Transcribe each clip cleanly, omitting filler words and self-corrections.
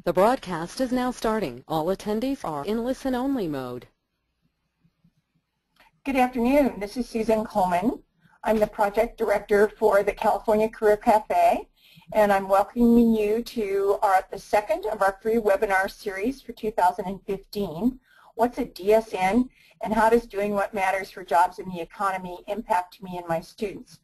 The broadcast is now starting. All attendees are in listen-only mode. Good afternoon. This is Susan Coleman. I'm the project director for the California Career Café, and I'm welcoming you to the second of our free webinar series for 2015. What's a DSN, and how does doing what matters for jobs in the economy impact me and my students?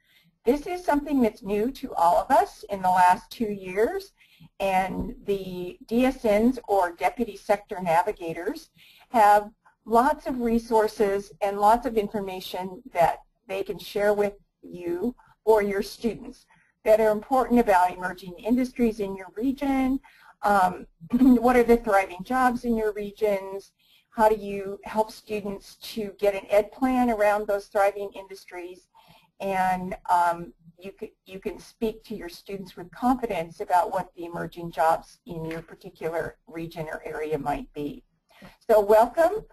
This is something that's new to all of us in the last 2 years, and the DSNs, or Deputy Sector Navigators, have lots of resources and lots of information that they can share with you or your students that are important about emerging industries in your region, what are the thriving jobs in your regions, how do you help students to get an ed plan around those thriving industries, and you can speak to your students with confidence about what the emerging jobs in your particular region or area might be. So welcome.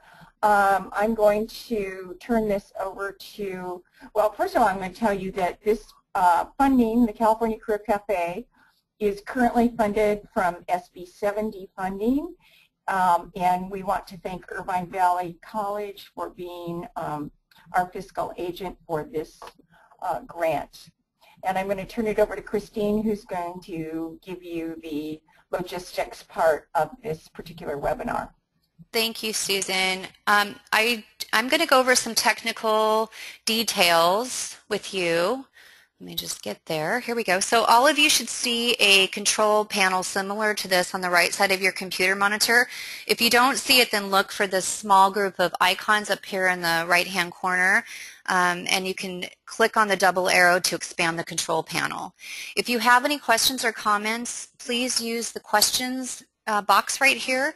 I'm going to turn this over to, well, first of all, I'm going to tell you that this funding, the California Career Café, is currently funded from SB 70 funding, and we want to thank Irvine Valley College for being our fiscal agent for this grant. And I'm going to turn it over to Christine, who's going to give you the logistics part of this particular webinar. Thank you, Susan. I'm going to go over some technical details with you. Let me just get there. Here we go. So all of you should see a control panel similar to this on the right side of your computer monitor. If you don't see it, then look for this small group of icons up here in the right-hand corner, and you can click on the double arrow to expand the control panel. If you have any questions or comments, please use the questions box right here.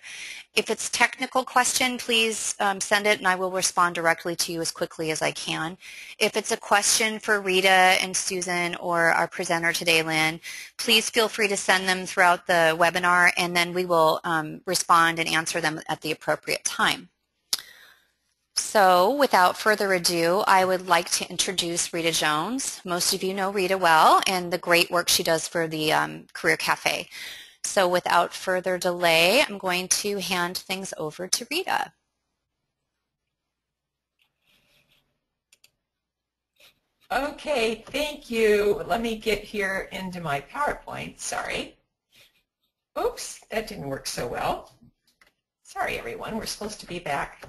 If it's a technical question, please send it and I will respond directly to you as quickly as I can. If it's a question for Rita and Susan or our presenter today, Lynn, please feel free to send them throughout the webinar, and then we will respond and answer them at the appropriate time. So without further ado, I would like to introduce Rita Jones. Most of you know Rita well and the great work she does for the Career Café. So without further delay, I'm going to hand things over to Rita. Okay, thank you. Let me get here into my PowerPoint. Sorry. Oops, that didn't work so well. Sorry, everyone. We're supposed to be back.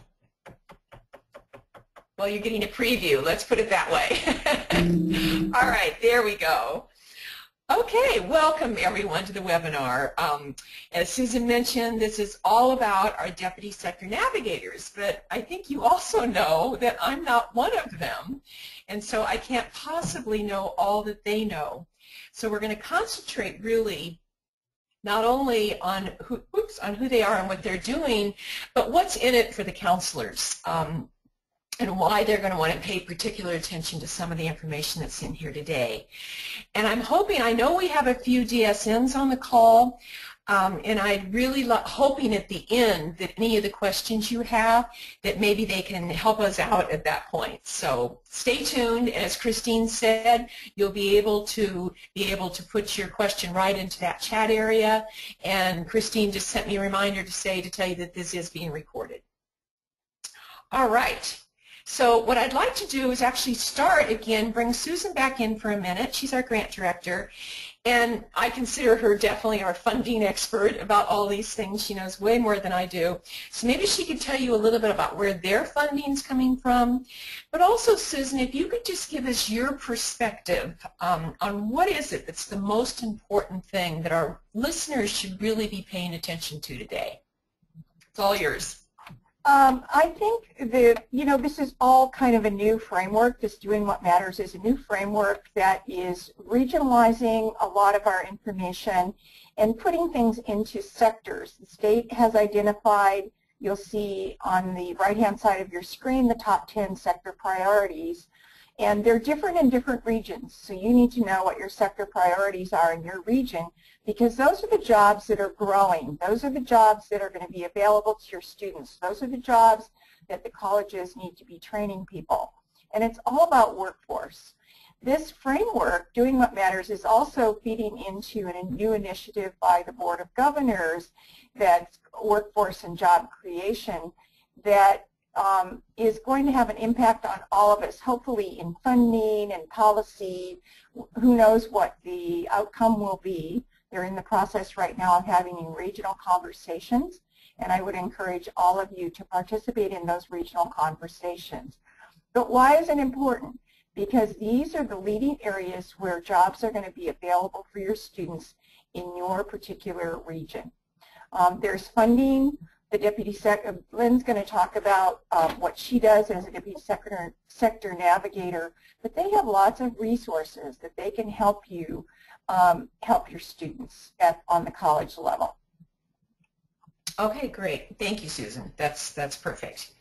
Well, you're getting a preview. Let's put it that way. All right, there we go. Okay, welcome everyone to the webinar. As Susan mentioned, this is all about our Deputy Sector Navigators, but I think you also know that I'm not one of them, and so I can't possibly know all that they know. So we're going to concentrate really not only on who they are and what they're doing, but what's in it for the counselors. And why they're going to want to pay particular attention to some of the information that's in here today. And I'm hoping, I know we have a few DSNs on the call, and I'd really hoping at the end that any of the questions you have, that maybe they can help us out at that point. So stay tuned. As Christine said, you'll be able to put your question right into that chat area. And Christine just sent me a reminder to tell you that this is being recorded. All right. So what I'd like to do is actually start again, bring Susan back in for a minute. She's our grant director, and I consider her definitely our funding expert about all these things. She knows way more than I do. So maybe she could tell you a little bit about where their funding's coming from. But also, Susan, if you could just give us your perspective on what is it that's the most important thing that our listeners should really be paying attention to today. It's all yours. I think that, this is all kind of a new framework. This Doing What Matters is a new framework that is regionalizing a lot of our information and putting things into sectors. The state has identified, you'll see on the right-hand side of your screen, the top 10 sector priorities. And they're different in different regions, so you need to know what your sector priorities are in your region, because those are the jobs that are growing. Those are the jobs that are going to be available to your students. Those are the jobs that the colleges need to be training people. And it's all about workforce. this framework, Doing What Matters, is also feeding into a new initiative by the Board of Governors, that's workforce and job creation, that is going to have an impact on all of us, hopefully in funding and policy. Who knows what the outcome will be. They're in the process right now of having regional conversations, and I would encourage all of you to participate in those regional conversations. But why is it important? Because these are the leading areas where jobs are going to be available for your students in your particular region. There's funding. The Deputy Secretary, Lynn's going to talk about what she does as a Deputy Sector Navigator, but they have lots of resources that they can help you, help your students on the college level. Okay, great. Thank you, Susan. That's perfect.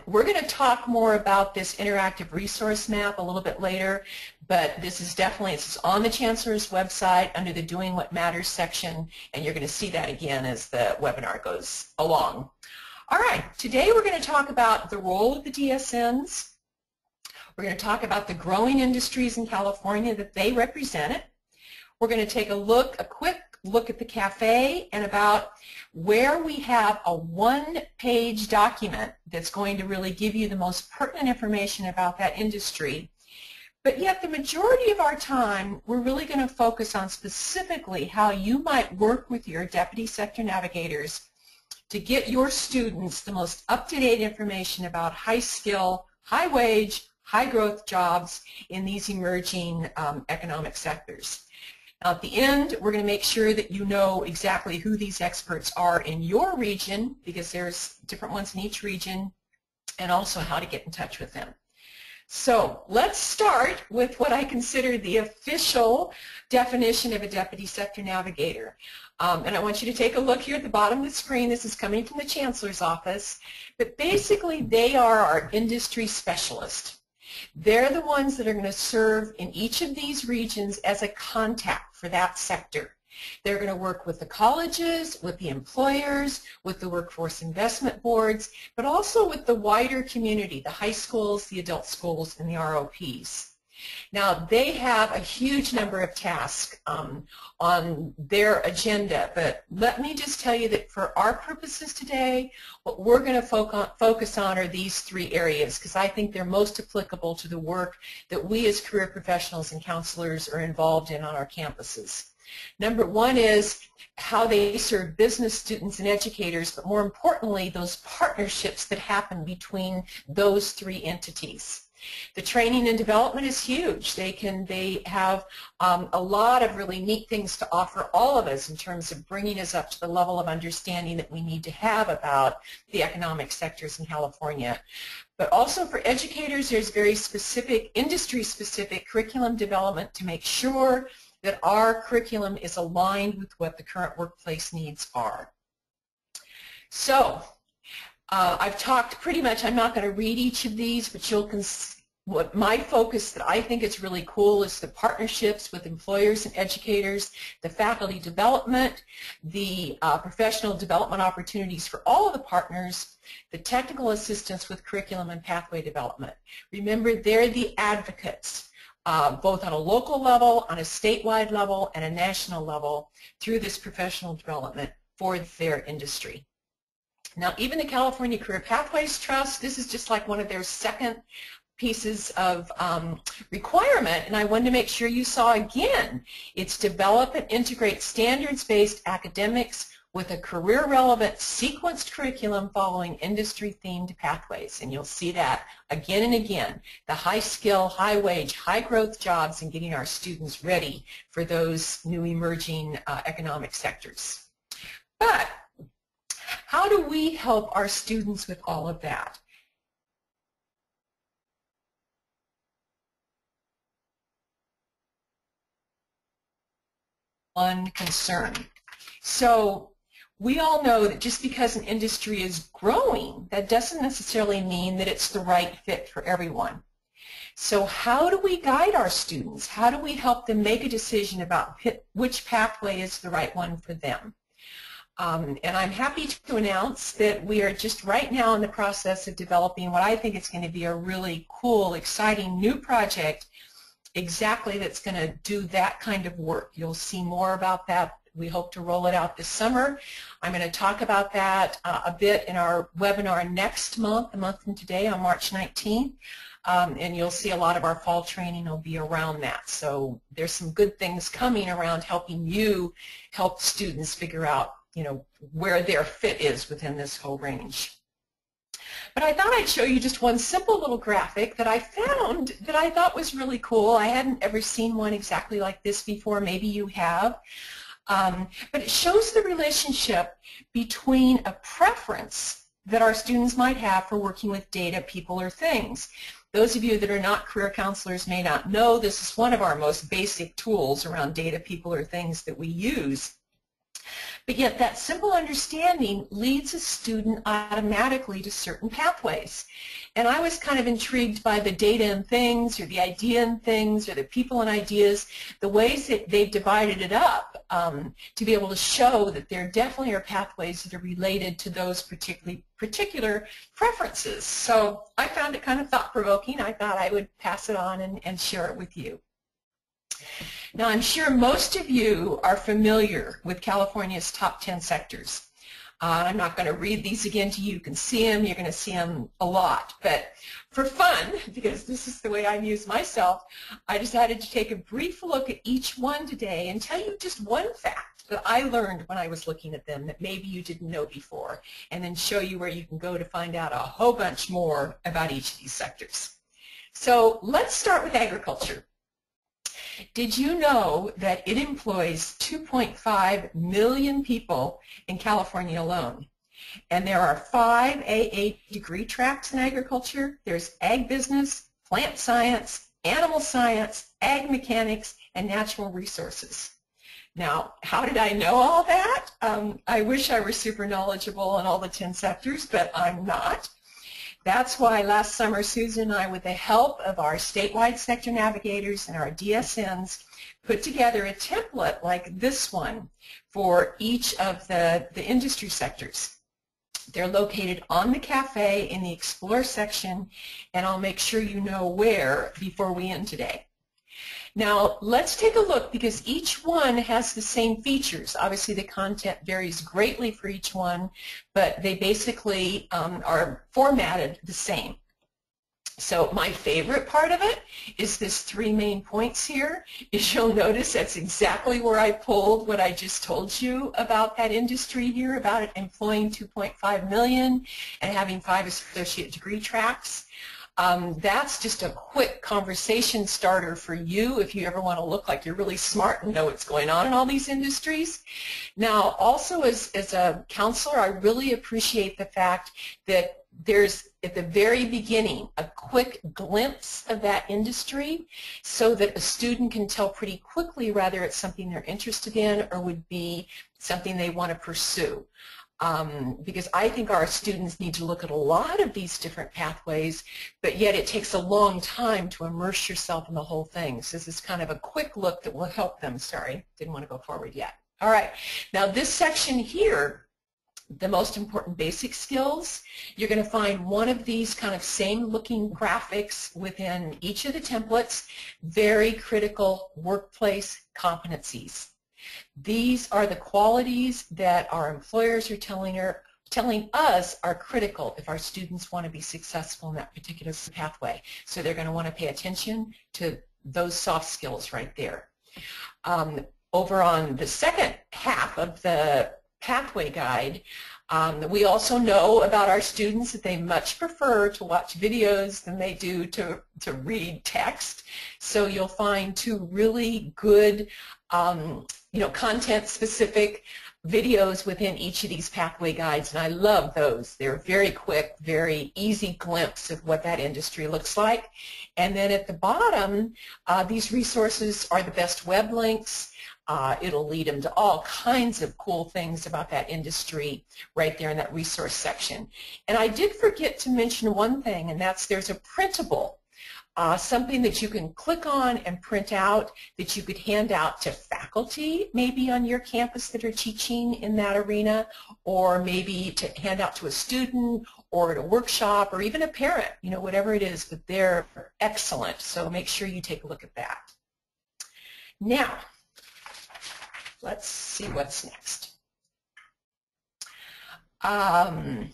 We're going to talk more about this interactive resource map a little bit later, but this is definitely, it's on the Chancellor's website under the Doing What Matters section, and you're going to see that again as the webinar goes along. All right, today we're going to talk about the role of the DSNs. We're going to talk about the growing industries in California that they represent. We're going to take a quick look at the Café and about where we have a one-page document that's going to really give you the most pertinent information about that industry. But yet the majority of our time, we're really going to focus on specifically how you might work with your Deputy Sector Navigators to get your students the most up-to-date information about high-skill, high-wage, high-growth jobs in these emerging economic sectors. Now, at the end, we're going to make sure that you know exactly who these experts are in your region, because there's different ones in each region, and also how to get in touch with them. So let's start with what I consider the official definition of a Deputy Sector Navigator. And I want you to take a look here at the bottom of the screen. This is coming from the Chancellor's office. But basically, they are our industry specialist. They're the ones that are going to serve in each of these regions as a contact for that sector. They're going to work with the colleges, with the employers, with the workforce investment boards, but also with the wider community, the high schools, the adult schools, and the ROPs. Now, they have a huge number of tasks on their agenda, but let me just tell you that for our purposes today, what we're going to focus on are these three areas, because I think they're most applicable to the work that we as career professionals and counselors are involved in on our campuses. Number one is how they serve business students and educators, but more importantly, those partnerships that happen between those three entities. The training and development is huge. They have a lot of really neat things to offer all of us in terms of bringing us up to the level of understanding that we need to have about the economic sectors in California. But also for educators, there's very specific, industry-specific curriculum development to make sure that our curriculum is aligned with what the current workplace needs are. So I've talked pretty much, I'm not going to read each of these, but what my focus that I think is really cool is the partnerships with employers and educators, the faculty development, the professional development opportunities for all of the partners, the technical assistance with curriculum and pathway development. Remember, they're the advocates, both on a local level, on a statewide level, and a national level through this professional development for their industry. Now, even the California Career Pathways Trust, this is just like one of their second pieces of requirement, and I wanted to make sure you saw again, it's develop and integrate standards-based academics with a career-relevant sequenced curriculum following industry-themed pathways, and you'll see that again and again, the high-skill, high-wage, high-growth jobs and getting our students ready for those new emerging economic sectors. But how do we help our students with all of that? One concern. So we all know that just because an industry is growing, that doesn't necessarily mean that it's the right fit for everyone. So how do we guide our students? How do we help them make a decision about which pathway is the right one for them? And I'm happy to announce that we are just right now in the process of developing what I think is going to be a really cool, exciting new project exactly that's going to do that kind of work. You'll see more about that. We hope to roll it out this summer. I'm going to talk about that a bit in our webinar next month, a month from today on March 19th. And you'll see a lot of our fall training will be around that. So there's some good things coming around helping you help students figure out, you know, where their fit is within this whole range. But I thought I'd show you just one simple little graphic that I found that I thought was really cool. I hadn't ever seen one exactly like this before. Maybe you have. But it shows the relationship between a preference that our students might have for working with data, people, or things. Those of you that are not career counselors may not know this is one of our most basic tools around data, people, or things that we use. But yet that simple understanding leads a student automatically to certain pathways. And I was kind of intrigued by the data and things, or the idea and things, or the people and ideas, the ways that they've divided it up to be able to show that there definitely are pathways that are related to those particular preferences. So I found it kind of thought-provoking. I thought I would pass it on and share it with you. Now, I'm sure most of you are familiar with California's top 10 sectors. I'm not going to read these again to you. You can see them. You're going to see them a lot. But for fun, because this is the way I amuse myself, I decided to take a brief look at each one today and tell you just one fact that I learned when I was looking at them that maybe you didn't know before, and then show you where you can go to find out a whole bunch more about each of these sectors. So let's start with agriculture. Did you know that it employs 2.5 million people in California alone? And there are 5 AA degree tracks in agriculture. There's ag business, plant science, animal science, ag mechanics, and natural resources. Now, how did I know all that? I wish I were super knowledgeable on all the 10 sectors, but I'm not. That's why last summer Susan and I, with the help of our statewide sector navigators and our DSNs, put together a template like this one for each of the industry sectors. They're located on the Café in the Explore section, and I'll make sure you know where before we end today. Now, let's take a look, because each one has the same features. Obviously, the content varies greatly for each one, but they basically are formatted the same. So my favorite part of it is this 3 main points here. As you'll notice, that's exactly where I pulled what I just told you about that industry here, about it employing 2.5 million and having 5 associate degree tracks. That's just a quick conversation starter for you if you ever want to look like you're really smart and know what's going on in all these industries. Now, also as a counselor, I really appreciate the fact that there's, at the very beginning, a quick glimpse of that industry so that a student can tell pretty quickly whether it's something they're interested in or would be something they want to pursue. Because I think our students need to look at a lot of these different pathways, but yet it takes a long time to immerse yourself in the whole thing. So this is kind of a quick look that will help them. Sorry, didn't want to go forward yet. All right, now this section here, the most important basic skills, you're going to find one of these kind of same looking graphics within each of the templates, very critical workplace competencies. These are the qualities that our employers are telling us are critical if our students want to be successful in that particular pathway. So they're going to want to pay attention to those soft skills right there. Over on the second half of the pathway guide, we also know about our students that they much prefer to watch videos than they do to read text. So you'll find 2 really good content-specific videos within each of these pathway guides, and I love those. They're very quick, very easy glimpse of what that industry looks like. And then at the bottom, these resources are the best web links. It'll lead them to all kinds of cool things about that industry right there in that resource section. And I did forget to mention one thing, and that's there's a printable. Something that you can click on and print out that you could hand out to faculty maybe on your campus that are teaching in that arena, or maybe to hand out to a student or at a workshop, or even a parent, you know, whatever it is, but they're excellent. So make sure you take a look at that. Now, let's see what's next. I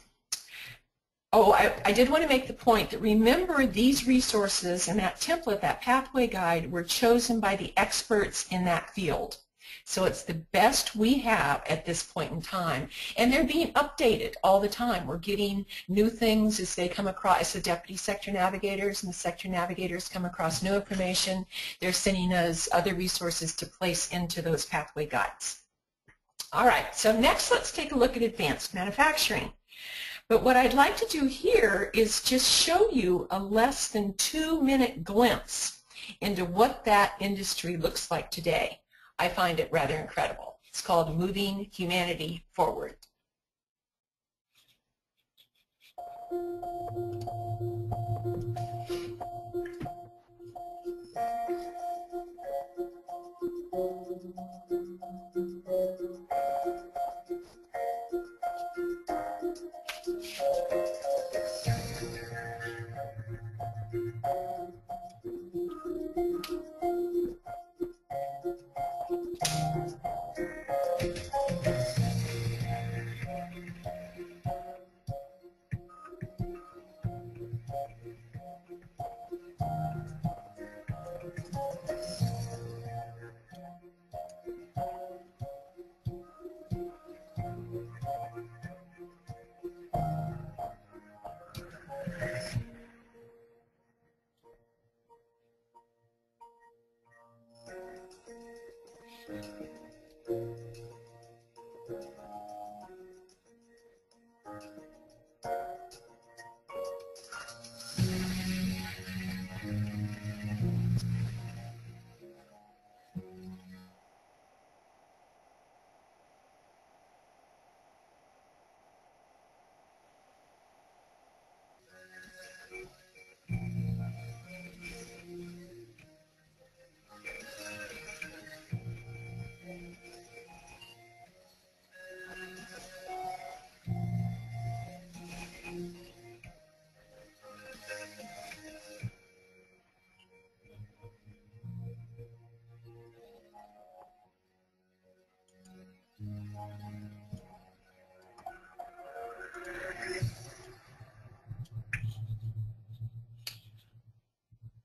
did want to make the point that remember these resources and that template, that pathway guide, were chosen by the experts in that field. So it's the best we have at this point in time. And they're being updated all the time. We're getting new things as they come across, the deputy sector navigators and the sector navigators come across new information. They're sending us other resources to place into those pathway guides. All right, so next let's take a look at advanced manufacturing. But what I'd like to do here is just show you a less than 2-minute glimpse into what that industry looks like today. I find it rather incredible. It's called Moving Humanity Forward.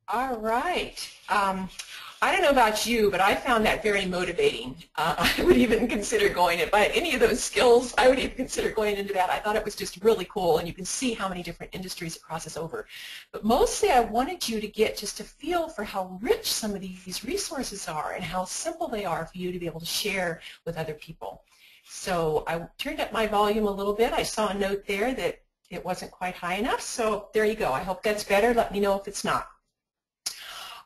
All right. I don't know about you, but I found that very motivating. I would even consider going, if I had any of those skills, I would even consider going into that. I thought it was just really cool, and you can see how many different industries it crosses over. But mostly I wanted you to get just a feel for how rich some of these resources are and how simple they are for you to be able to share with other people. So I turned up my volume a little bit. I saw a note there that it wasn't quite high enough, so there you go. I hope that's better. Let me know if it's not.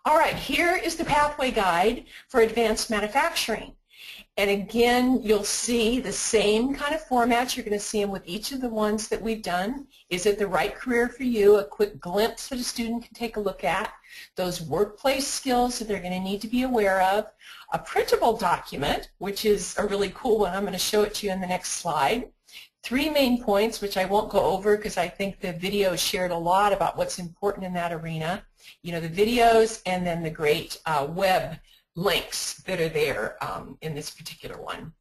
All right, here is the pathway guide for advanced manufacturing. And again, you'll see the same kind of formats. You're going to see them with each of the ones that we've done. Is it the right career for you? A quick glimpse that a student can take a look at. Those workplace skills that they're going to need to be aware of. A printable document, which is a really cool one. I'm going to show it to you in the next slide. 3 main points, which I won't go over because I think the video shared a lot about what's important in that arena. You know, the videos and then the great web links that are there in this particular one.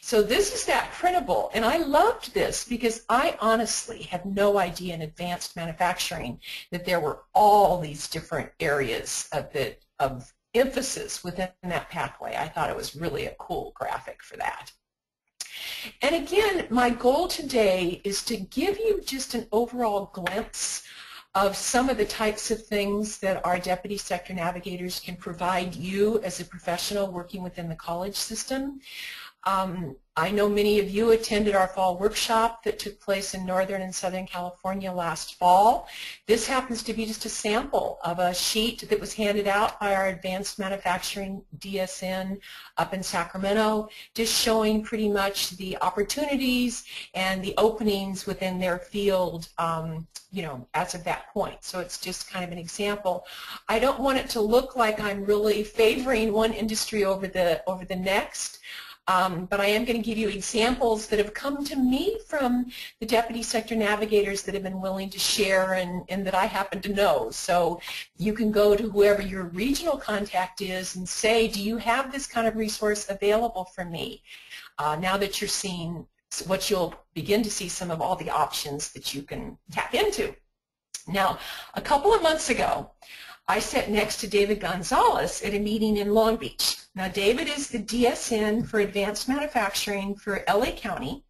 So this is that printable, and I loved this because I honestly had no idea in advanced manufacturing that there were all these different areas of emphasis within that pathway. I thought it was really a cool graphic for that. And again, my goal today is to give you just an overall glimpse of some of the types of things that our deputy sector navigators can provide you as a professional working within the college system. I know many of you attended our fall workshop that took place in Northern and Southern California last fall. This happens to be just a sample of a sheet that was handed out by our Advanced Manufacturing DSN up in Sacramento, just showing pretty much the opportunities and the openings within their field, you know, as of that point. So it's just kind of an example. I don't want it to look like I'm really favoring one industry over the next. but I am going to give you examples that have come to me from the Deputy Sector Navigators that have been willing to share and that I happen to know. So you can go to whoever your regional contact is and say, do you have this kind of resource available for me? Now that you're seeing what you'll begin to see some of all the options that you can tap into. Now, a couple of months ago, I sat next to David Gonzalez at a meeting in Long Beach. Now, David is the DSN for Advanced Manufacturing for LA County,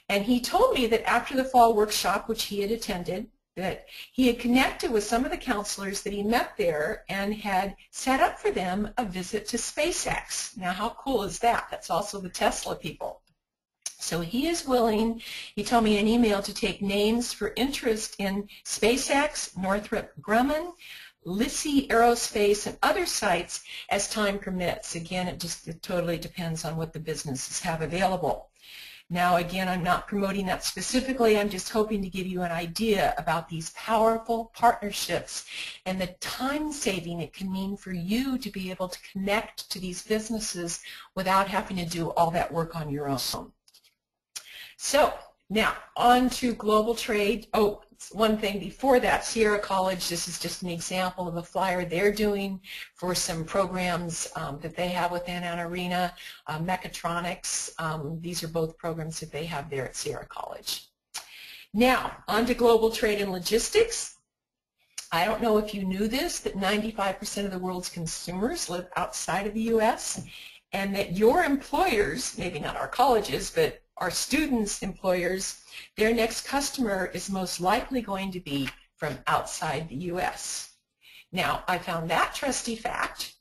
and he told me that after the fall workshop, which he had attended, that he had connected with some of the counselors that he met there and had set up for them a visit to SpaceX. Now, how cool is that? That's also the Tesla people. So he is willing, he told me in an email, to take names for interest in SpaceX, Northrop Grumman, Lissy Aerospace, and other sites as time permits. Again, it totally depends on what the businesses have available. Now, again, I'm not promoting that specifically. I'm just hoping to give you an idea about these powerful partnerships and the time saving it can mean for you to be able to connect to these businesses without having to do all that work on your own. So now on to global trade. Oh, one thing before that, Sierra College, this is just an example of a flyer they're doing for some programs that they have within Anna Arena, Mechatronics. These are both programs that they have there at Sierra College. Now, on to global trade and logistics. I don't know if you knew this, that 95% of the world's consumers live outside of the U.S., and that your employers, maybe not our colleges, but our students' employers, their next customer is most likely going to be from outside the U.S. Now, I found that trusty fact,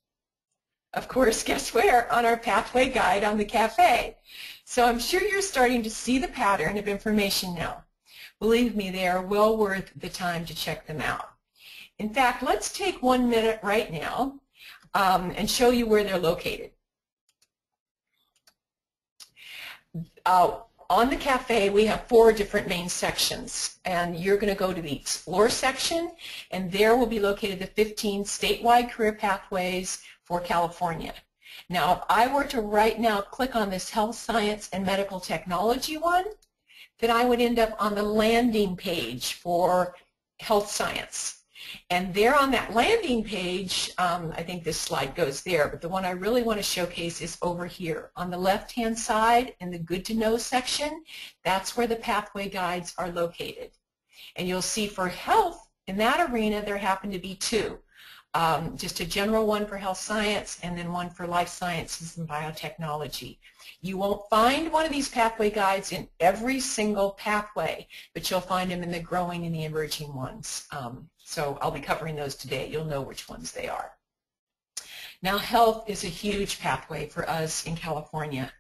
of course, guess where? On our pathway guide on the Café. So I'm sure you're starting to see the pattern of information now. Believe me, they are well worth the time to check them out. In fact, let's take 1 minute right now and show you where they're located. On the Café, we have 4 different main sections, and you're going to go to the Explore section, and there will be located the 15 statewide career pathways for California. Now, if I were to right now click on this Health Science and Medical Technology one, then I would end up on the landing page for Health Science. And there on that landing page, I think this slide goes there, but the one I really want to showcase is over here. On the left-hand side in the Good to Know section, that's where the pathway guides are located. And you'll see for health, in that arena, there happen to be 2. Just a general one for health science and then one for life sciences and biotechnology. You won't find one of these pathway guides in every single pathway, but you'll find them in the growing and the emerging ones. So I'll be covering those today. You'll know which ones they are. Now, health is a huge pathway for us in California.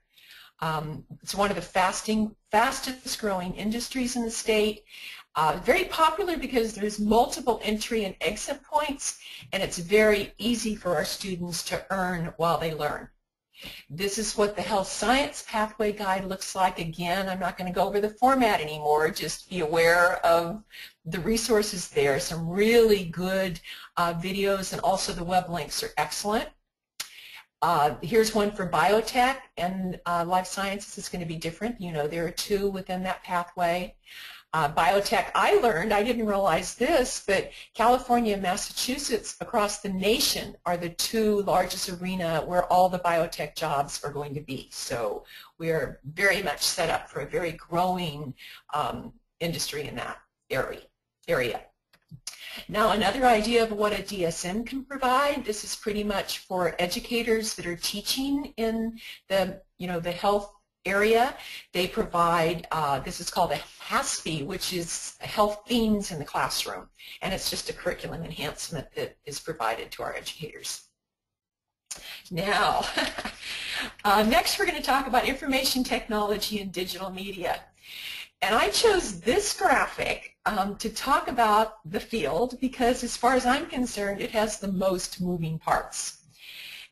It's one of the fastest growing industries in the state. Very popular because there's multiple entry and exit points, and it's very easy for our students to earn while they learn. This is what the Health Science Pathway Guide looks like. Again, I'm not going to go over the format anymore. Just be aware of the resources there. Some really good videos, and also the web links are excellent. Here's one for biotech, and life sciences is going to be different. You know, there are 2 within that pathway. Biotech, I learned, I didn't realize this, but California and Massachusetts across the nation are the 2 largest arena where all the biotech jobs are going to be. So we're very much set up for a very growing industry in that area. Now, another idea of what a DSN can provide, this is pretty much for educators that are teaching in the, the health area. They provide, this is called a HASP, which is health themes in the classroom, and it's just a curriculum enhancement that is provided to our educators. Now, next we're going to talk about information technology and digital media. And I chose this graphic to talk about the field because, as far as I'm concerned, it has the most moving parts.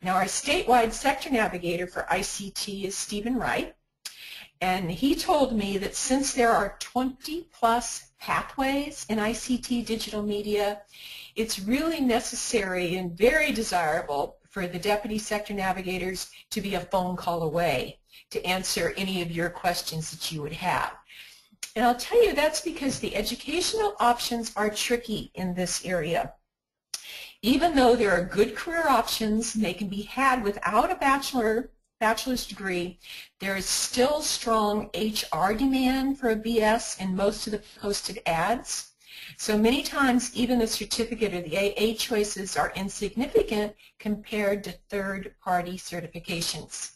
Now, our statewide sector navigator for ICT is Stephen Wright, and he told me that since there are 20+ pathways in ICT digital media, it's really necessary and very desirable for the deputy sector navigators to be a phone call away. to answer any of your questions that you would have. And I'll tell you that's because the educational options are tricky in this area. Even though there are good career options and they can be had without a bachelor's degree, there is still strong HR demand for a BS in most of the posted ads. So many times even the certificate or the AA choices are insignificant compared to third-party certifications.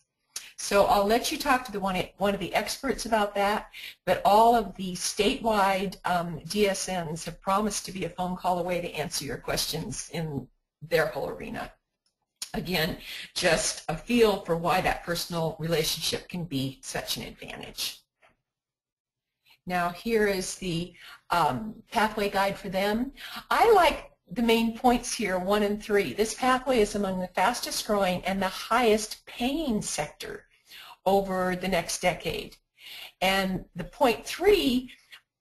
So I'll let you talk to one of the experts about that, but all of the statewide DSNs have promised to be a phone call away to answer your questions in their whole arena. Again, just a feel for why that personal relationship can be such an advantage. Now here is the pathway guide for them. I like the main points here, 1 and 3. This pathway is among the fastest growing and the highest paying sector over the next decade. And the point 3,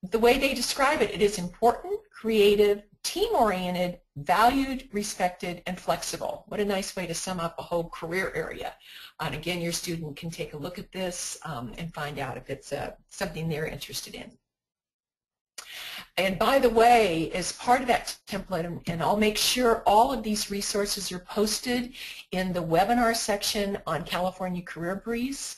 the way they describe it, it is important, creative, team-oriented, valued, respected, and flexible. What a nice way to sum up a whole career area. And again, your student can take a look at this and find out if it's something they're interested in. And by the way, as part of that template, and I'll make sure all of these resources are posted in the webinar section on California Career Briefs,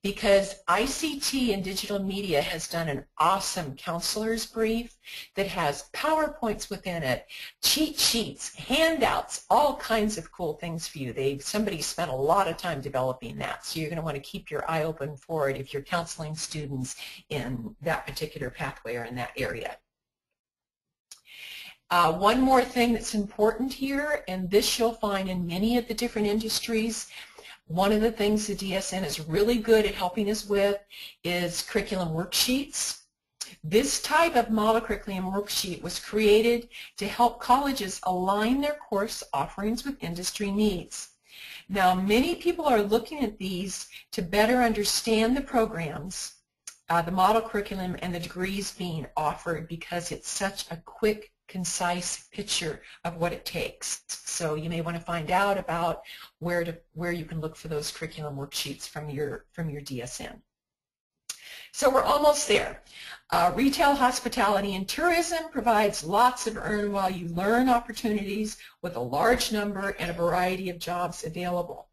because ICT and digital media has done an awesome counselor's brief that has PowerPoints within it, cheat sheets, handouts, all kinds of cool things for you. Somebody spent a lot of time developing that, so you're going to want to keep your eye open for it if you're counseling students in that particular pathway or in that area. One more thing that's important here, and this you'll find in many of the different industries, one of the things the DSN is really good at helping us with is curriculum worksheets. This type of model curriculum worksheet was created to help colleges align their course offerings with industry needs. Now, many people are looking at these to better understand the programs, the model curriculum, and the degrees being offered because it's such a quick, concise picture of what it takes. So you may want to find out about where you can look for those curriculum worksheets from your DSN. So we're almost there. Retail, hospitality, and tourism provides lots of earn while you learn opportunities with a large number and a variety of jobs available.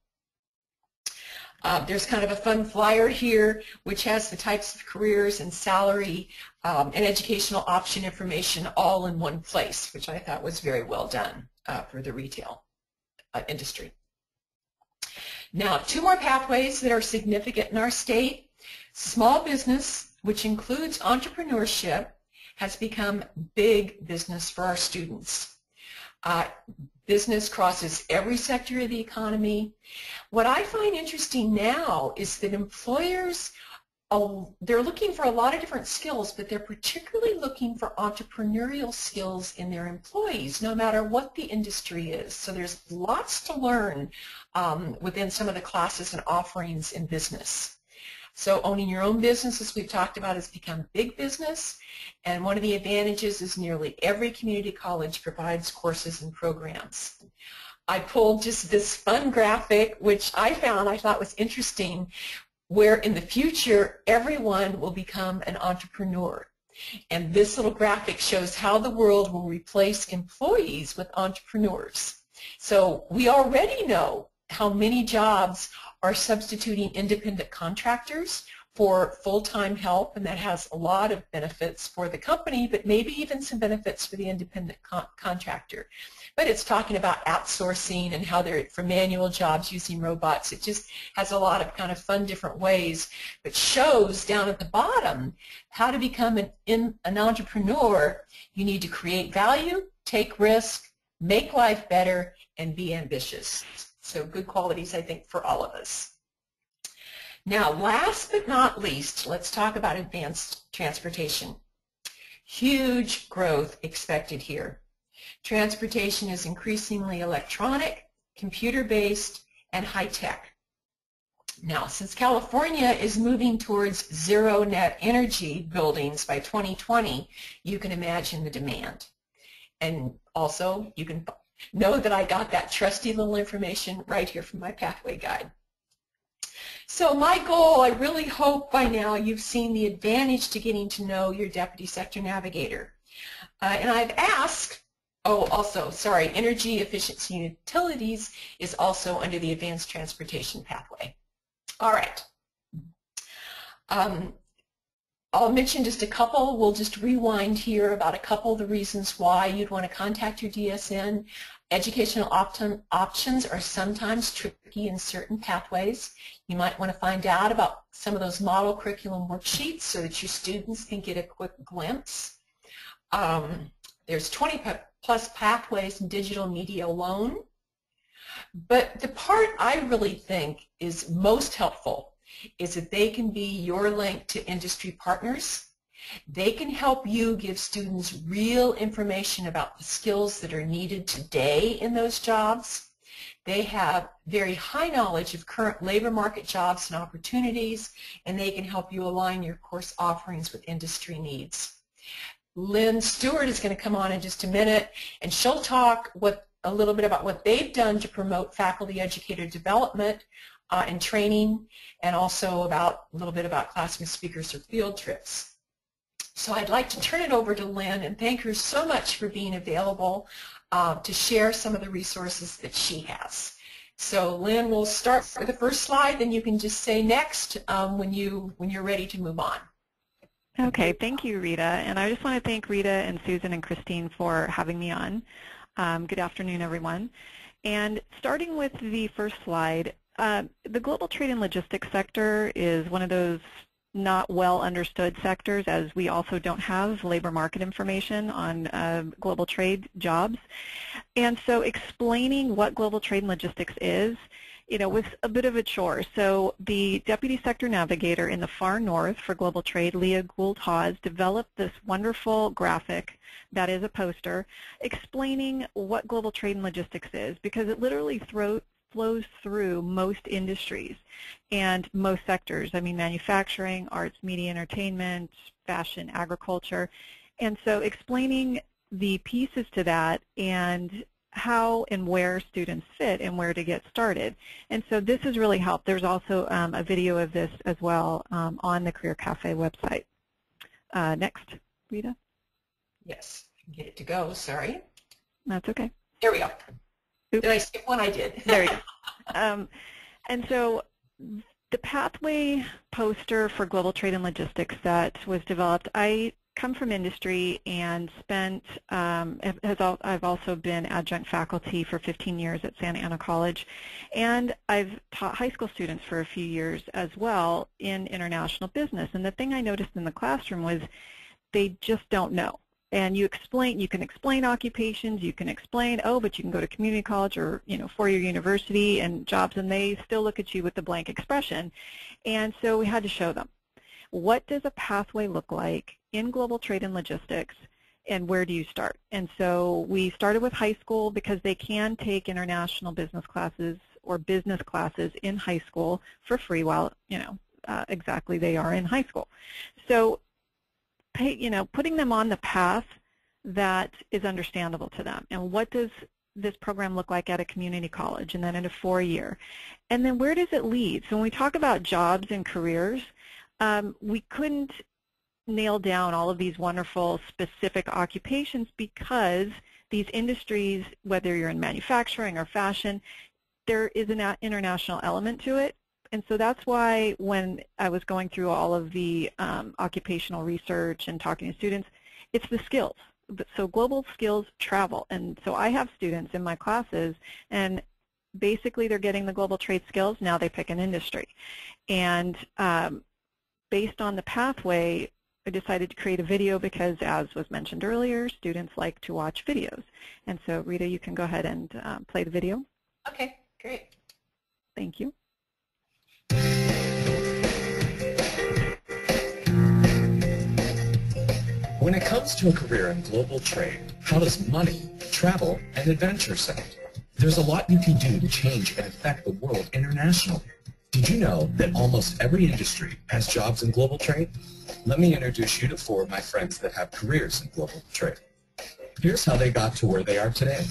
There's kind of a fun flyer here which has the types of careers and salary and educational option information all in one place, which I thought was very well done for the retail industry. Now, 2 more pathways that are significant in our state. Small business, which includes entrepreneurship, has become big business for our students. Business crosses every sector of the economy. What I find interesting now is that employers, they're looking for a lot of different skills, but they're particularly looking for entrepreneurial skills in their employees, no matter what the industry is. So there's lots to learn within some of the classes and offerings in business. So owning your own business, as we've talked about, has become big business, and one of the advantages is nearly every community college provides courses and programs. I pulled just this fun graphic, which I thought was interesting, where in the future everyone will become an entrepreneur. And this little graphic shows how the world will replace employees with entrepreneurs. So we already know how many jobs are substituting independent contractors for full-time help, and that has a lot of benefits for the company, but maybe even some benefits for the independent contractor. But it's talking about outsourcing and how they're for manual jobs using robots. It just has a lot of kind of fun different ways, but shows down at the bottom how to become an entrepreneur. You need to create value, take risk, make life better, and be ambitious. So good qualities, I think, for all of us. Now, last but not least, let's talk about advanced transportation. Huge growth expected here. Transportation is increasingly electronic, computer-based, and high-tech. Now, since California is moving towards zero net energy buildings by 2020, you can imagine the demand. And also, you can know that I got that trusty little information right here from my pathway guide. So my goal, I really hope by now you've seen the advantage to getting to know your Deputy Sector Navigator. And I've asked, oh, also, sorry, Energy Efficiency and Utilities is also under the Advanced Transportation pathway. All right. I'll mention just a couple. We'll just rewind here about a couple of the reasons why you'd want to contact your DSN. Educational options are sometimes tricky in certain pathways. You might want to find out about some of those model curriculum worksheets so that your students can get a quick glimpse. There's 20+ pathways in digital media alone. But the part I really think is most helpful is that they can be your link to industry partners. They can help you give students real information about the skills that are needed today in those jobs. They have very high knowledge of current labor market jobs and opportunities, and they can help you align your course offerings with industry needs. Lynn Stewart is going to come on in just a minute, and she'll talk a little bit about what they've done to promote faculty educator development and training, and also a little bit about classroom speakers or field trips. So I'd like to turn it over to Lynn and thank her so much for being available to share some of the resources that she has. So Lynn, we'll start with the first slide, then you can just say next when you're ready to move on. Okay, thank you, Rita. And I just want to thank Rita and Susan and Christine for having me on. Good afternoon, everyone. And starting with the first slide, the global trade and logistics sector is one of those not well understood sectors, as we also don't have labor market information on global trade jobs. And so explaining what global trade and logistics is, was a bit of a chore. So the Deputy Sector Navigator in the far north for global trade, Leah Gould-Hawes, developed this wonderful graphic that is a poster explaining what global trade and logistics is, because it literally flows through most industries and most sectors. I mean, manufacturing, arts, media, entertainment, fashion, agriculture. And so explaining the pieces to that and how and where students fit and where to get started. And so this has really helped. There's also a video of this as well on the Career Café website. Next, Rita. Yes, get it to go, sorry. That's okay. There we go. Oops. Did I skip one? I did. There you go. And so the pathway poster for global trade and logistics that was developed, I come from industry and spent, I've also been adjunct faculty for 15 years at Santa Ana College, and I've taught high school students for a few years as well in international business. And the thing I noticed in the classroom was they just don't know. And you can explain occupations, you can explain, oh, but you can go to community college or, four-year university and jobs, and they still look at you with the blank expression. And so we had to show them, what does a pathway look like in global trade and logistics, and where do you start? And so we started with high school because they can take international business classes or business classes in high school for free while, exactly they are in high school. So putting them on the path that is understandable to them. And what does this program look like at a community college, and then at a 4-year? And then where does it lead? So when we talk about jobs and careers, we couldn't nail down all of these wonderful specific occupations because these industries, whether you're in manufacturing or fashion, there is an international element to it. And so that's why when I was going through all of the occupational research and talking to students, it's the skills. So global skills travel. And so I have students in my classes, and basically they're getting the global trade skills. Now they pick an industry. And based on the pathway, I decided to create a video because, as was mentioned earlier, students like to watch videos. And so, Rita, you can go ahead and play the video. Okay, great. Thank you. When it comes to a career in global trade, how does money, travel, and adventure sound? There's a lot you can do to change and affect the world internationally. Did you know that almost every industry has jobs in global trade? Let me introduce you to 4 of my friends that have careers in global trade. Here's how they got to where they are today.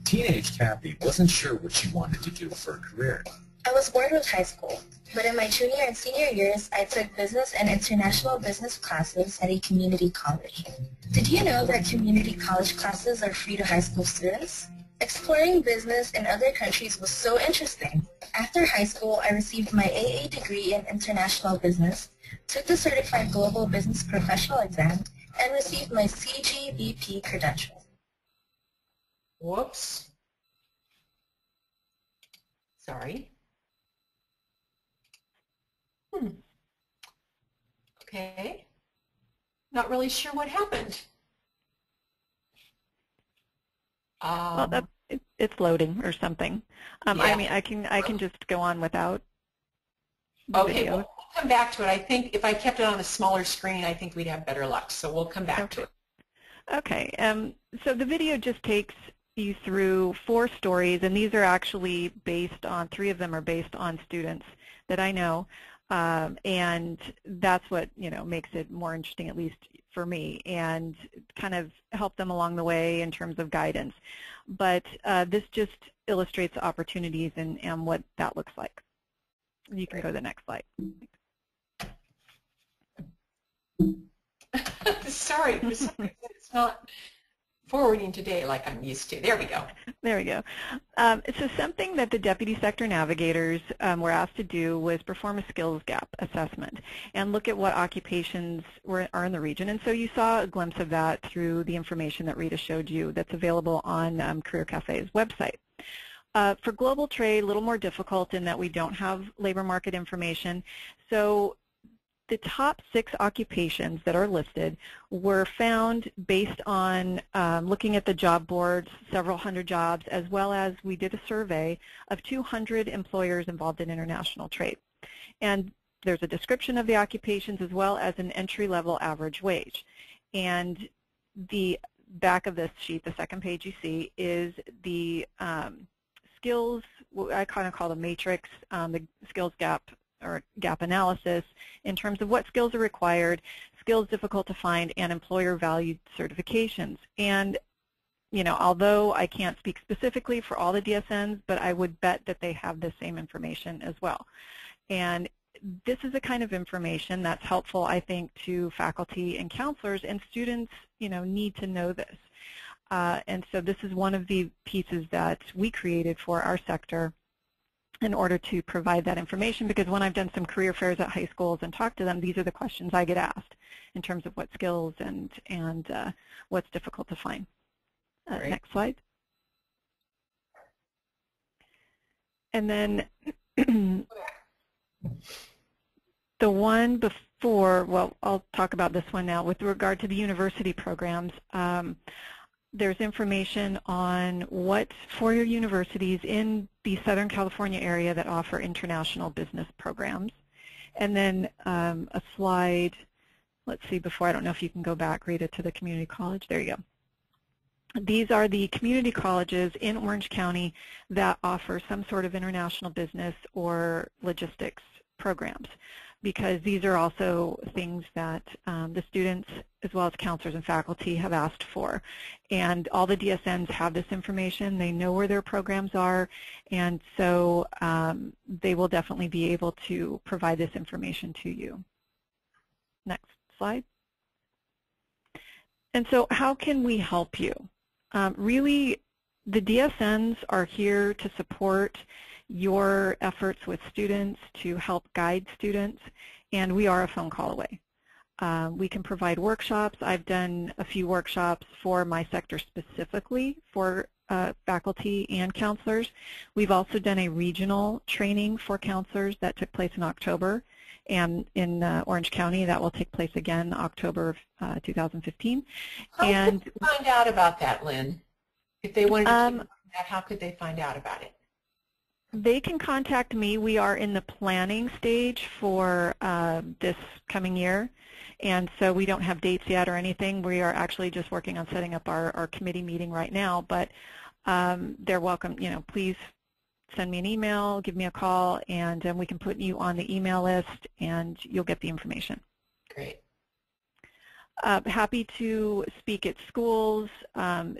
Teenage Kathy wasn't sure what she wanted to do for a career. I was bored with high school. but in my junior and senior years, I took business and international business classes at a community college. Did you know that community college classes are free to high school students? Exploring business in other countries was so interesting. After high school, I received my AA degree in international business, took the Certified Global Business Professional exam, and received my CGBP credential. Whoops. Sorry. Okay. Not really sure what happened. Well, it's loading or something. Yeah. I mean, I can just go on without the Okay, video. we'll come back to it. I think if I kept it on a smaller screen, I think we'd have better luck. So we'll come back to it. Okay. So the video just takes you through 4 stories, and these are actually based on, 3 of them are based on students that I know, and that's what makes it more interesting, at least for me, and kind of help them along the way in terms of guidance. But this just illustrates opportunities and what that looks like. You can go to the next slide. Sorry, for some reason it's not forwarding today like I'm used to. There we go. There we go. So something that the Deputy Sector Navigators were asked to do was perform a skills gap assessment and look at what occupations are in the region. And so you saw a glimpse of that through the information that Rita showed you that's available on Career Cafe's website. For global trade, a little more difficult in that we don't have labor market information. So the top 6 occupations that are listed were found based on looking at the job boards, several hundred jobs, as well as we did a survey of 200 employers involved in international trade. And there's a description of the occupations as well as an entry-level average wage. And the back of this sheet, the second page you see, is the skills, what I kind of call the matrix, the skills gap or gap analysis in terms of what skills are required, skills difficult to find, and employer-valued certifications. And although I can't speak specifically for all the DSNs, but I would bet that they have the same information as well. And this is the kind of information that's helpful, I think, to faculty and counselors, and students, need to know this. And so this is one of the pieces that we created for our sector in order to provide that information, because when I've done some career fairs at high schools and talked to them, these are the questions I get asked in terms of what skills and what's difficult to find. Next slide. And then the one before, well, I'll talk about this one now. With regard to the university programs, there's information on what four-year universities in the Southern California area that offer international business programs. And then a slide, let's see, before, I don't know if you can go back, Rita, to the community college. There you go. These are the community colleges in Orange County that offer some sort of international business or logistics programs, because these are also things that the students as well as counselors and faculty have asked for. And all the DSNs have this information. They know where their programs are, and so they will definitely be able to provide this information to you. Next slide. And so how can we help you? Really, the DSNs are here to support your efforts with students, to help guide students, and we are a phone call away. We can provide workshops. I've done a few workshops for my sector specifically for faculty and counselors. We've also done a regional training for counselors that took place in October, and in Orange County that will take place again October of 2015. How could they find out about that, Lynn? If they wanted to keep that, how could they find out about it? They can contact me. We are in the planning stage for this coming year, and so we don't have dates yet or anything. We are actually just working on setting up our committee meeting right now, but they're welcome. Please send me an email, give me a call, and we can put you on the email list, and you'll get the information. Great. Happy to speak at schools,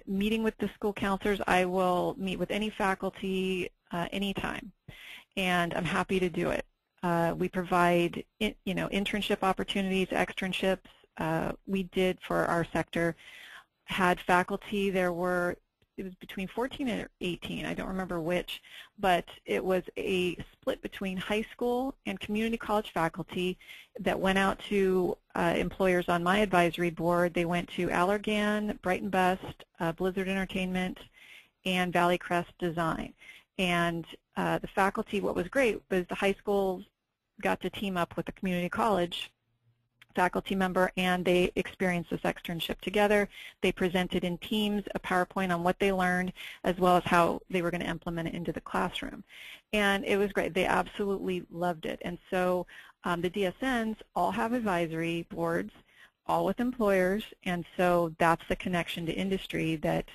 meeting with the school counselors. I will meet with any faculty anytime, and I'm happy to do it. We provide, internship opportunities, externships. We did for our sector, had faculty. It was between 14 and 18, I don't remember which, but it was a split between high school and community college faculty that went out to employers on my advisory board. They went to Allergan, Brighton Best, Blizzard Entertainment, and Valley Crest Design. And the faculty, what was great was the high schools got to team up with the community college faculty member, and they experienced this externship together. They presented in teams a PowerPoint on what they learned, as well as how they were going to implement it into the classroom. And it was great. They absolutely loved it. And so the DSNs all have advisory boards, all with employers, and so that's the connection to industry that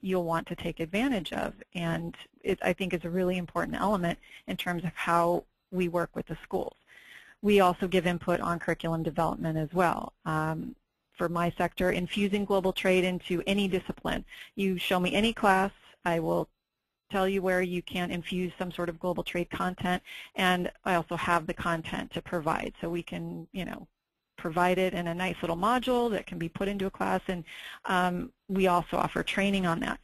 you'll want to take advantage of. And it, I think, is a really important element in terms of how we work with the schools. We also give input on curriculum development as well. For my sector, infusing global trade into any discipline. You show me any class, I will tell you where you can infuse some sort of global trade content, and I also have the content to provide. So we can, provide it in a nice little module that can be put into a class, and we also offer training on that.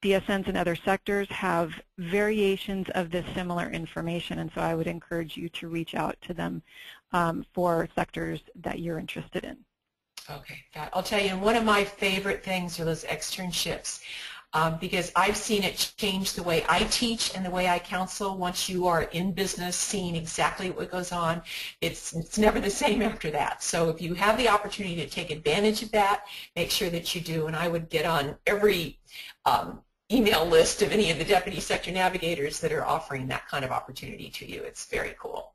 DSNs in other sectors have variations of this similar information, and so I would encourage you to reach out to them for sectors that you're interested in. Okay, I'll tell you, one of my favorite things are those externships, because I've seen it change the way I teach and the way I counsel. Once you are in business, seeing exactly what goes on, it's never the same after that. So if you have the opportunity to take advantage of that, make sure that you do. And I would get on every email list of any of the deputy sector navigators that are offering that kind of opportunity to you. It's very cool.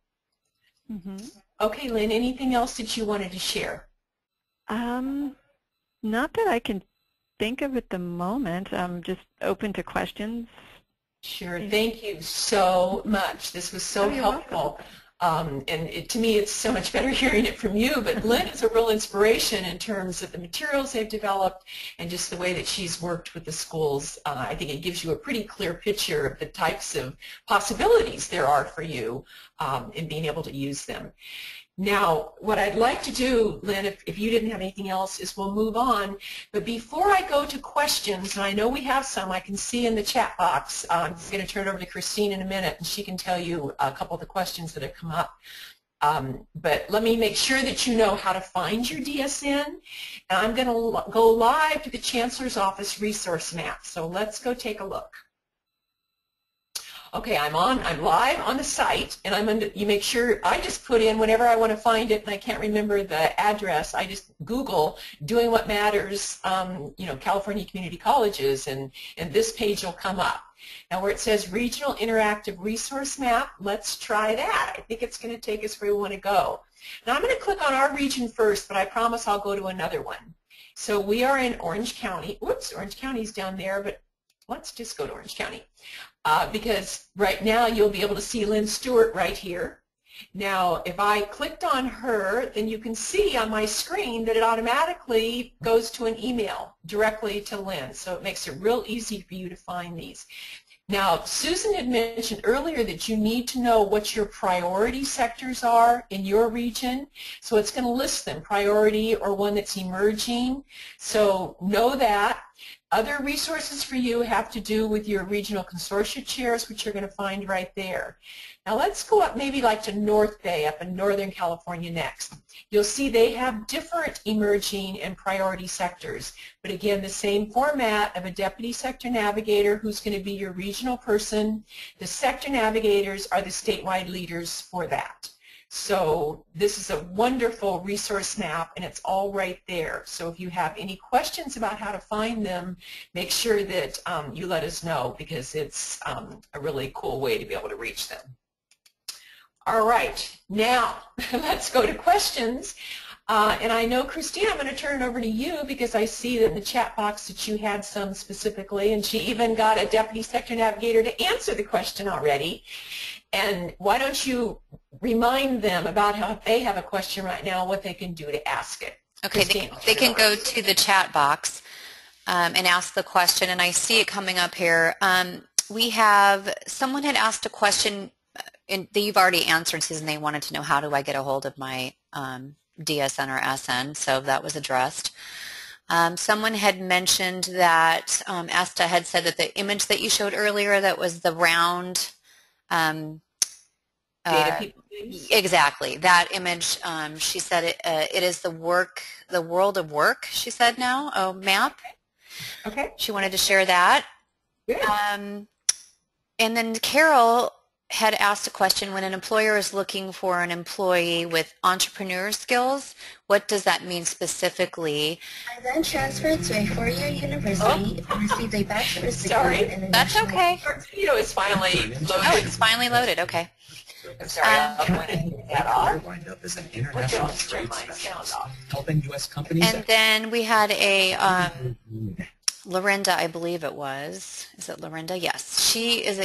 Mm-hmm. Okay, Lynn, anything else that you wanted to share? Not that I can think of at the moment. I'm just open to questions. Sure. Thank you so much. This was so helpful. To me, it's so much better hearing it from you, but Lynn is a real inspiration in terms of the materials they've developed and just the way that she's worked with the schools. I think it gives you a pretty clear picture of the types of possibilities there are for you in being able to use them. Now, what I'd like to do, Lynn, if you didn't have anything else, is we'll move on. But before I go to questions, and I know we have some, I can see in the chat box. I'm going to turn it over to Christine in a minute, and she can tell you a couple of the questions that have come up. But let me make sure that you know how to find your DSN. And I'm going to go live to the Chancellor's Office resource map. So let's go take a look. Okay, I'm live on the site, and you make sure, I just put in whenever I want to find it and I can't remember the address, I just Google Doing What Matters, California Community Colleges, and this page will come up. Now where it says Regional Interactive Resource Map, let's try that. I think it's going to take us where we want to go. Now I'm going to click on our region first, but I promise I'll go to another one. So we are in Orange County. Whoops, Orange County's down there, but let's just go to Orange County. Because right now you'll be able to see Lynn Stewart right here. Now if I clicked on her, then you can see on my screen that it automatically goes to an email directly to Lynn. So it makes it real easy for you to find these. Now, Susan had mentioned earlier that you need to know what your priority sectors are in your region. So it's going to list them, priority or one that's emerging. So know that. Other resources for you have to do with your regional consortia chairs, which you're going to find right there. Now let's go up maybe like to North Bay up in Northern California next. You'll see they have different emerging and priority sectors. But again, the same format of a deputy sector navigator who's going to be your regional person. The sector navigators are the statewide leaders for that. So this is a wonderful resource map, and it's all right there. So if you have any questions about how to find them, make sure that you let us know, because it's a really cool way to be able to reach them. All right, now let's go to questions. And I know, Christine, I'm going to turn it over to you, because I see that in the chat box that you had some specifically, and she even got a deputy sector navigator to answer the question already. And why don't you remind them about how, if they have a question right now, what they can do to ask it. Okay, they can go to the chat box and ask the question, and I see it coming up here. We have, someone had asked a question you've already answered, Susan. They wanted to know, how do I get a hold of my DSN or SN, so that was addressed. Someone had mentioned that Asta had said that the image that you showed earlier, that was the round Data people use? Exactly, that image. She said it is the world of work, she said now, map. Okay. She wanted to share that. Good. And then Carol had asked a question: when an employer is looking for an employee with entrepreneur skills, what does that mean specifically? I then transferred to a four-year university and received a bachelor's degree in That's international. okay. Our video is finally loaded. Oh, it's finally loaded. Okay. I'm sorry, I'll go ahead and take that off. Lined up as an international trade my sound specialist, off. helping U.S. companies. And then we had a Lorinda, I believe it was. Is it Lorinda? Yes. She is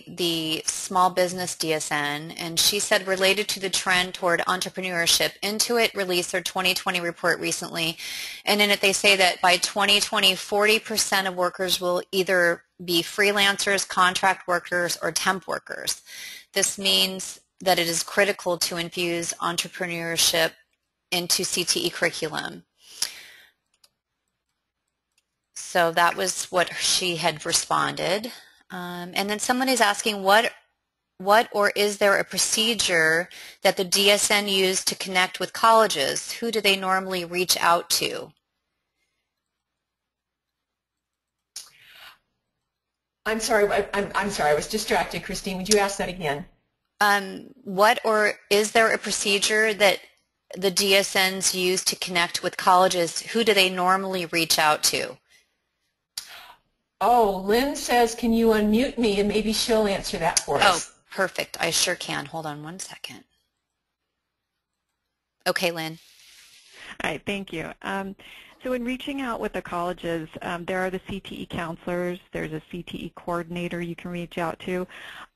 the small business DSN, and she said, related to the trend toward entrepreneurship, Intuit released their 2020 report recently, and in it they say that by 2020, 40% of workers will either be freelancers, contract workers, or temp workers. This means that it is critical to infuse entrepreneurship into CTE curriculum. So that was what she had responded. And then someone is asking, what or is there a procedure that the DSN used to connect with colleges? Who do they normally reach out to? I'm sorry, I'm sorry, I was distracted. Christine, would you ask that again? What or is there a procedure that the DSNs use to connect with colleges? Who do they normally reach out to? Oh, Lynn says, can you unmute me, and maybe she'll answer that for us. Oh, perfect. I sure can. Hold on one second. Okay, Lynn. All right, thank you. So in reaching out with the colleges, there are the CTE counselors. There's a CTE coordinator you can reach out to.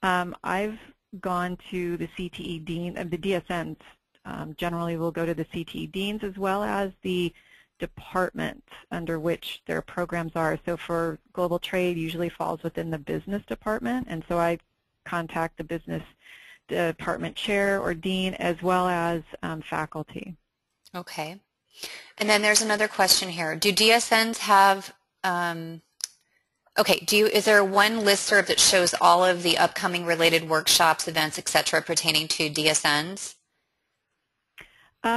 I've gone to the CTE dean, the DSNs generally will go to the CTE deans, as well as the department under which their programs are. So for global trade, usually falls within the business department, and so I contact the business department chair or dean, as well as faculty. Okay. And then there's another question here. Do DSNs have, is there one listserv that shows all of the upcoming related workshops, events, etc. pertaining to DSNs?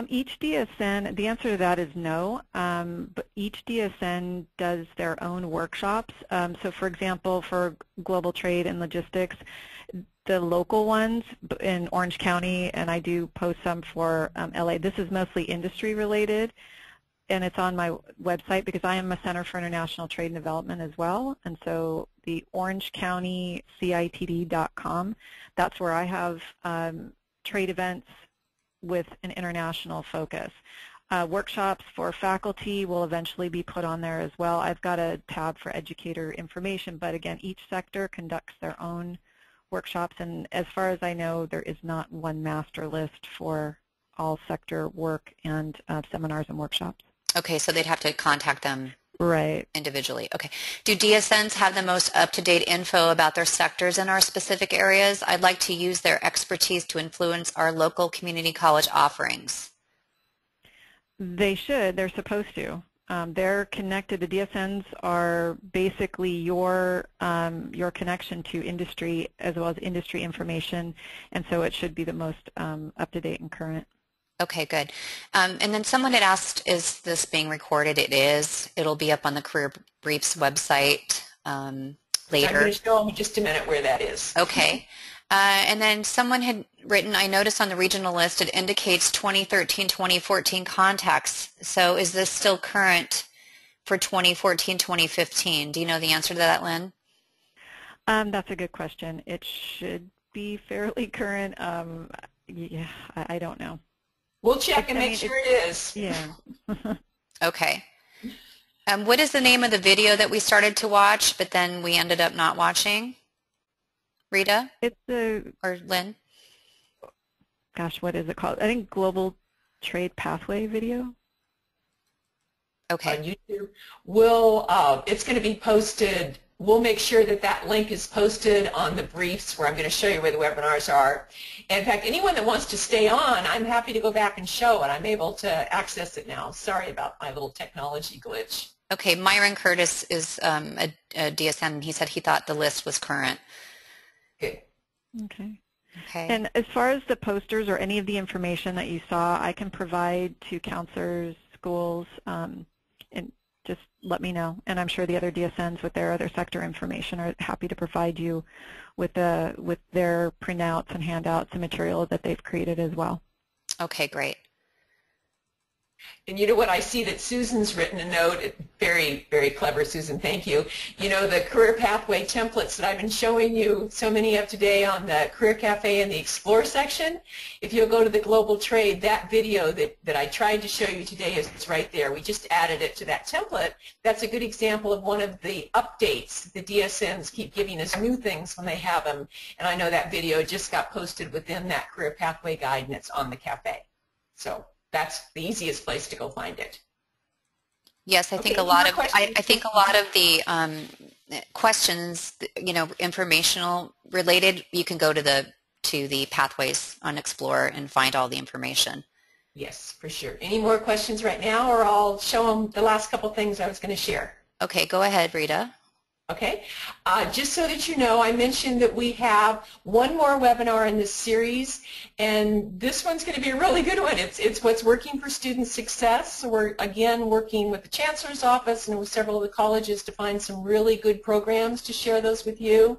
Each DSN, the answer to that is no, but each DSN does their own workshops. So for example, for global trade and logistics, the local ones in Orange County, and I do post some for LA, this is mostly industry related, and it's on my website because I am a Center for International Trade and Development as well, and so the orangecountycitd.com, that's where I have trade events with an international focus. Workshops for faculty will eventually be put on there as well. I've got a tab for educator information, but again, each sector conducts their own workshops, and as far as I know, there is not one master list for all sector work and seminars and workshops. Okay, so they'd have to contact them right individually. Okay. Do DSNs have the most up-to-date info about their sectors in our specific areas? I'd like to use their expertise to influence our local community college offerings. They should. They're supposed to. They're connected. The DSNs are basically your connection to industry as well as industry information, and so it should be the most up-to-date and current. Okay, good. And then someone had asked, is this being recorded? It is. It'll be up on the Career Briefs website later. I'm going to show them in just a minute where that is. Okay. And then someone had written, I noticed on the regional list it indicates 2013-2014 contacts. So is this still current for 2014-2015? Do you know the answer to that, Lynn? That's a good question. It should be fairly current. Yeah, I don't know. We'll check and make sure it is. Yeah. Okay. What is the name of the video that we started to watch, but then we ended up not watching? Rita? It's the... Or Lynn? Gosh, what is it called? I think Global Trade Pathway video. Okay. On YouTube. We'll, it's going to be posted we'll make sure that that link is posted on the briefs where I'm going to show you where the webinars are. And in fact, anyone that wants to stay on, I'm happy to go back and show it. I'm able to access it now. Sorry about my little technology glitch. Okay, Myron Curtis is a DSN. He said he thought the list was current. Good. Okay. Okay. And as far as the posters or any of the information that you saw, I can provide to counselors, schools, and just let me know. And I'm sure the other DSNs with their other sector information are happy to provide you with their printouts and handouts and material that they've created as well. Okay, great. And you know what, I see that Susan's written a note. Very, very clever, Susan, thank you. You know, the career pathway templates that I've been showing you so many of today on the Career Cafe and the Explore section, if you'll go to the Global Trade, that video that I tried to show you today is right there. We just added it to that template. That's a good example of one of the updates. The DSNs keep giving us new things when they have them, and I know that video just got posted within that Career Pathway Guide, and it's on the Cafe. So that's the easiest place to go find it. Yes, I think a lot of the questions, you know, informational related, you can go to the pathways on Explore and find all the information. Yes, for sure. Any more questions right now, or I'll show them the last couple things I was going to share. Okay, go ahead, Rita. Okay, just so that you know, I mentioned that we have one more webinar in this series, and this one's going to be a really good one. It's what's working for student success. So we're again working with the Chancellor's Office and with several of the colleges to find some really good programs to share those with you.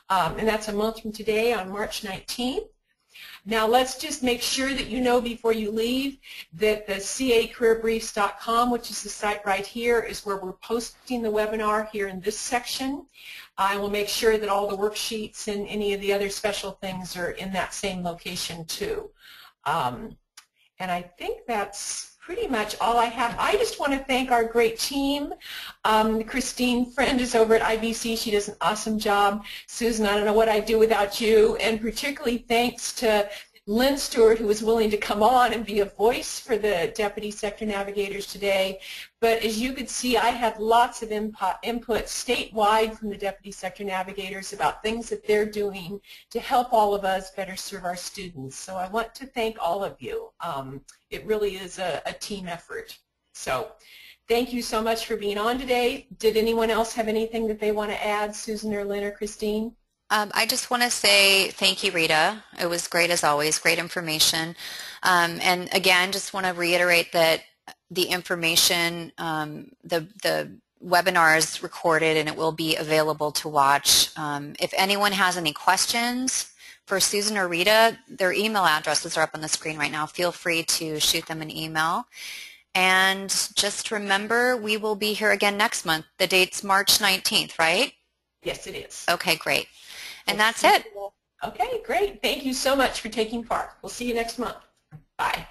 And that's a month from today on March 19th. Now let's just make sure that you know before you leave that the cacareerbriefs.com, which is the site right here, is where we're posting the webinar here in this section. I will make sure that all the worksheets and any of the other special things are in that same location too. And I think that's pretty much all I have. I just want to thank our great team. Christine Friend is over at IBC. She does an awesome job. Susan, I don't know what I'd do without you. And particularly thanks to Lynn Stewart, who was willing to come on and be a voice for the Deputy Sector Navigators today. But as you could see, I had lots of input statewide from the Deputy Sector Navigators about things that they're doing to help all of us better serve our students. So I want to thank all of you. It really is a team effort. So thank you so much for being on today. Did anyone else have anything that they want to add, Susan or Lynn or Christine? I just want to say thank you, Rita. It was great as always, great information. And again, just want to reiterate that the information, the webinar is recorded and it will be available to watch. If anyone has any questions for Susan or Rita, their email addresses are up on the screen right now. Feel free to shoot them an email. And just remember, we will be here again next month. The date's March 19th, right? Yes, it is. Okay, great. And that's it. Okay, great. Thank you so much for taking part. We'll see you next month. Bye.